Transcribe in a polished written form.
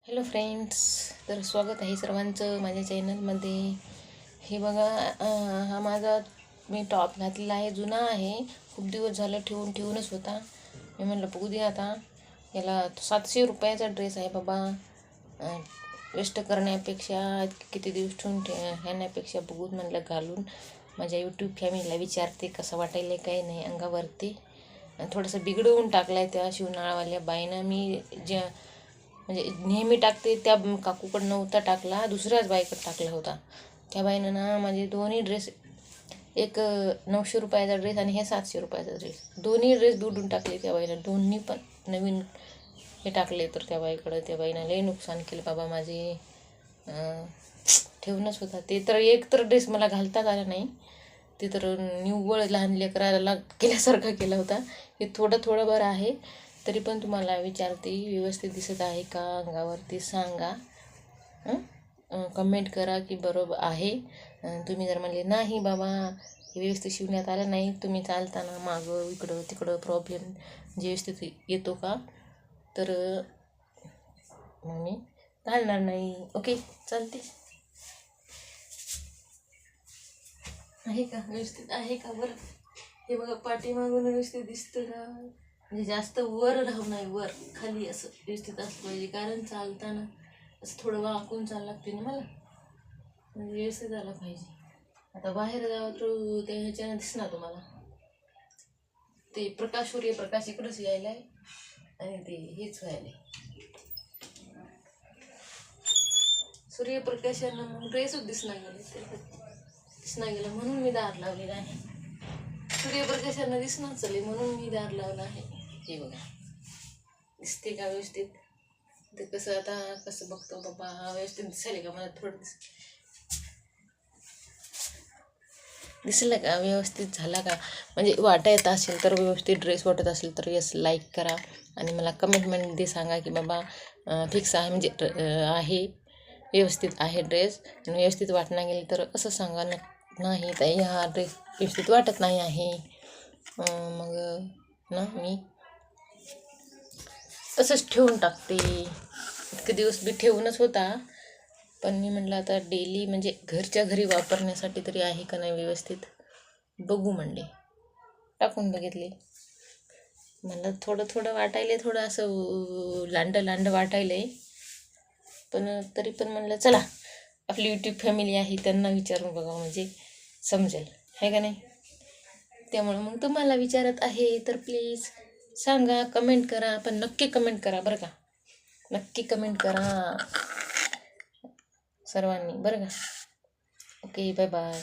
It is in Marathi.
हॅलो फ्रेंड्स, तर स्वागत आहे सर्वांचं माझ्या चॅनलमध्ये. हे बघा, हा माझा मी टॉप घातलेला आहे, जुना आहे, खूप दिवस झालं ठेवूनच होता. मी म्हणलं बघू दे आता. याला 700 रुपयाचा ड्रेस आहे बाबा. वेस्ट करण्यापेक्षा किती दिवस ठेवून ह्याण्यापेक्षा बघून म्हणलं घालून माझ्या यूट्यूब फॅमिलीला विचारते कसं वाटायला काही नाही अंगावरती. थोडंसं बिघडवून टाकलं आहे त्या शिवनाळवाल्या बाईनं. मी म्हणजे नेहमी टाकते त्या काकूकडं नव्हता टाकला, दुसऱ्याच बाईकडे टाकला होता. त्या बाईनं ना माझे दोन्ही ड्रेस, एक 900 रुपयाचा ड्रेस आणि हे 700 रुपयाचा ड्रेस, दोन्ही ड्रेस बिघडून टाकले त्या बाईनं. दोन्ही पण नवीन हे टाकले. तर त्या बाईनं लई नुकसान केलं बाबा माझे. ठेवूनच होता ते. तर एक तर ड्रेस मला घालताच आला नाही. ते तर निव्वळ लहान लेकराला केल्यासारखा केला होता. हे थोडं बरं आहे. तरी पण तुम्हाला विचारते, व्यवस्थित दिसत आहे का अंगावरती सांगा. कमेंट करा की बरोबर आहे. तुम्ही जर म्हणले नाही बाबा हे व्यवस्थित शिवण्यात आलं नाही, तुम्ही चालताना मागं इकडं तिकडं प्रॉब्लेम व्यवस्थित येतो का, तर मग मी घालणार नाही. ओके, चालते. आहे का व्यवस्थित आहे का बरं? हे बघा, पाठीमागून व्यवस्थित दिसतं का? म्हणजे जास्त वर राहू नाही, वर खाली असं व्यवस्थित असलं पाहिजे. कारण चालताना असं थोडं वाकून चाललं लागते ना मला, म्हणजे व्यवस्थित आलं पाहिजे. आता बाहेर जावं तर त्या ह्याच्यानं दिसणार तुम्हाला, ते सूर्यप्रकाश इकडंच यायला आहे आणि ते हेच व्हायला आहे सूर्यप्रकाशानं. मग ड्रेसच दिसणार गेलं म्हणून मी दार लावलेलं आहे. सूर्यप्रकाशानं दिसणार चालले म्हणून मी दार लावलं आहे. हे बघा, दिसते का व्यवस्थित? ते कसं बघतो बाबा, व्यवस्थित दिसायला का? मला थोडं दिसलं का? व्यवस्थित झाला का? म्हणजे वाटत असेल तर, व्यवस्थित ड्रेस वाटत असेल तर यस लाईक करा आणि मला कमेंटमध्ये सांगा की बाबा फिक्स आहे, म्हणजे आहे, व्यवस्थित आहे ड्रेस. आणि व्यवस्थित वाटणं गेलं तर असं सांगा नाही ताई हा ड्रेस व्यवस्थित वाटत नाही आहे. मग ना मी तसंच ठेवून टाकते. इतके दिवस मी ठेवूनच होता, पण मी म्हटलं आता डेली म्हणजे घरच्या घरी वापरण्यासाठी तरी आहे का नाही व्यवस्थित बघू म्हणले. टाकून बघितले. मला थोडं वाटायले, थोडं असं लांड वाटायले. पण तरी पण म्हणलं चला, आपली यूट्यूब फॅमिली आहे त्यांना विचारून बघा म्हणजे समजेल, आहे का नाही. त्यामुळं मग तुम्हाला विचारत आहे. तर प्लीज सांगा, कमेंट करा, पण नक्की कमेंट करा बरं का. नक्की कमेंट करा सर्वांनी बरं का. Okay, bye bye.